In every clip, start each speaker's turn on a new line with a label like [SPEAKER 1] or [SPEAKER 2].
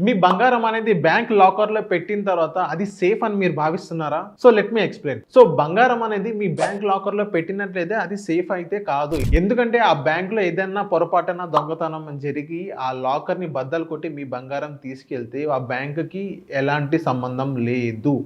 [SPEAKER 1] మీ బంగారం అనేది బ్యాంక్ లాకర్‌లో పెట్టిన తర్వాత అది సేఫ్ అని మీరు భావిస్తున్నారా? So let me explain. So బంగారం అనేది మీ బ్యాంక్ లాకర్‌లో పెట్టినట్లయితే అది సేఫ్ అయితే కాదు. ఎందుకంటే ఆ బ్యాంక్‌లో ఏదన్నా పొరపాటున దొంగతనం జరిగి ఆ లాకర్‌ని బద్దలు కొట్టి మీ బంగారం తీసుకెళ్తే ఆ బ్యాంక్‌కి ఎలాంటి సంబంధం లేదు.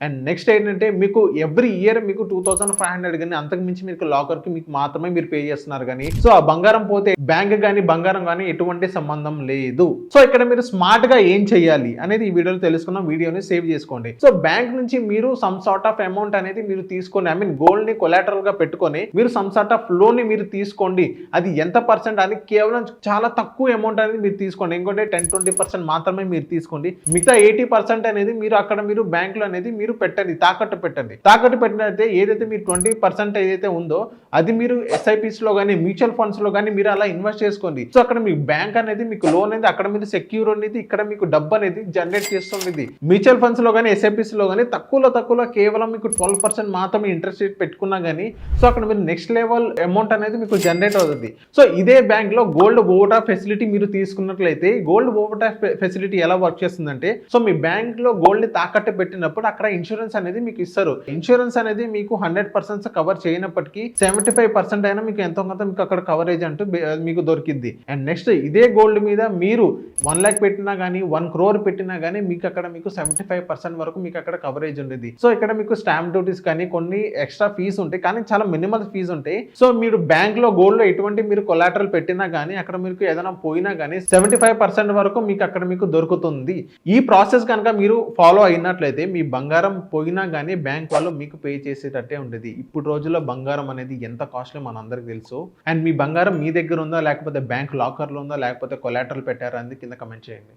[SPEAKER 1] అండ్ నెక్స్ట్ ఏంటంటే మీకు ఎవ్రీ ఇయర్ మీకు 2500 గాని అంతకు మించి మీకు లాకర్‌కి మీకు మాత్రమే మీరు పే చేస్తున్నారు గానీ సో ఆ బంగారం పోతే బ్యాంక్ గాని బంగారం గాని ఎటువంటి సంబంధం లేదు. సో ఇక్కడ మీరు స్మార్ట్‌గా ఏం చేయాలి అనేది ఈ వీడియోలో తెలుసుకుందాం. వీడియోని సేవ్ చేసుకోండి. సో బ్యాంక్ నుంచి మీరు సమ్ సార్ట్ ఆఫ్ అమౌంట్ అనేది మీరు తీసుకొని ఐ మీన్ గోల్డ్ ని కొలాటరల్ గా పెట్టుకొని మీరు సమ్ సార్ట్ ఆఫ్ లోన్ ని మీరు తీసుకోండి. అది ఎంత పర్సెంట్ అని కేవలం చాలా తక్కువ అమౌంట్ అనేది మీరు తీసుకోండి. ఇంకోటి 10-20% మాత్రమే మీరు తీసుకోండి. మిగతా 80% అనేది మీరు అక్కడ మీరు బ్యాంక్ లో అనేది మీరు పెట్టండి, తాకట్టు పెట్టండి. తాకట్టు పెట్టినట్లయితే ఏదైతే మీరు 20% ఏదైతే ఉందో అది మీరు ఎస్ఐపిస్ లో కానీ మ్యూచువల్ ఫండ్స్ లో కానీ మీరు అలా ఇన్వెస్ట్ చేసుకోండి. సో అక్కడ మీ బ్యాంక్ అనేది మీకు లోన్ అనేది అక్కడ మీరు సెక్యూర్ అనేది ఇక్కడ మీకు డబ్బు అనేది జనరేట్ చేస్తుంది. మ్యూచువల్ ఫండ్స్ లో కానీ ఎస్ఐపిస్ లో కానీ తక్కువలో కేవలం మీకు 12% మాత్రమే ఇంట్రెస్ట్ రేట్ పెట్టుకున్నా కానీ సో అక్కడ మీరు నెక్స్ట్ లెవెల్ అమౌంట్ అనేది మీకు జనరేట్ అవుతుంది. సో ఇదే బ్యాంక్ లో గోల్డ్ ఓవర్ ఫెసిలిటీ మీరు తీసుకున్నట్లయితే గోల్డ్ ఓవర్ ఫెసిలిటీ ఎలా వర్క్ చేస్తుందంటే సో మీ బ్యాంక్ లో గోల్డ్ ని తాకట్టు పెట్టినప్పుడు అక్కడ ఇన్సూరెన్స్ అనేది మీకు ఇస్తారు. ఇన్సూరెన్స్ అనేది మీకు 100% కవర్ చేయనప్పటికీ 75% అయినా మీకు ఎంతో కొంత మీకు అక్కడ కవరేజ్ అంటూ మీకు దొరికింది. అండ్ నెక్స్ట్ ఇదే గోల్డ్ మీద మీరు 1 lakh పెట్టినా కానీ 1 crore పెట్టినా కానీ మీకు అక్కడ మీకు 75% వరకు మీకు అక్కడ కవరేజ్ ఉండేది. సో ఇక్కడ మీకు స్టాంప్ డ్యూటీస్ కానీ కొన్ని ఎక్స్ట్రా ఫీజు ఉంటాయి కానీ చాలా మినిమల్ ఫీజు ఉంటాయి. సో మీరు బ్యాంక్ లో గోల్డ్ లో ఎటువంటి మీరు కొలాటరల్ పెట్టినా కానీ అక్కడ మీకు ఏదైనా పోయినా కానీ 75% వరకు మీకు అక్కడ మీకు దొరుకుతుంది. ఈ ప్రాసెస్ కనుక మీరు ఫాలో అయినట్లయితే మీ బంగారం పోయినా కానీ బ్యాంక్ వాళ్ళు మీకు పే చేసేటట్టే ఉండేది. ఇప్పుడు రోజుల్లో బంగారం అనేది ఎంత కాస్ట్లీ మనందరికీ తెలుసు. అండ్ మీ బంగారం మీ దగ్గర ఉందా లేకపోతే బ్యాంక్ లాకర్లో ఉందా లేకపోతే కొలాటరల్ పెట్టారా అనేది కింద కమెంట్ చేయండి.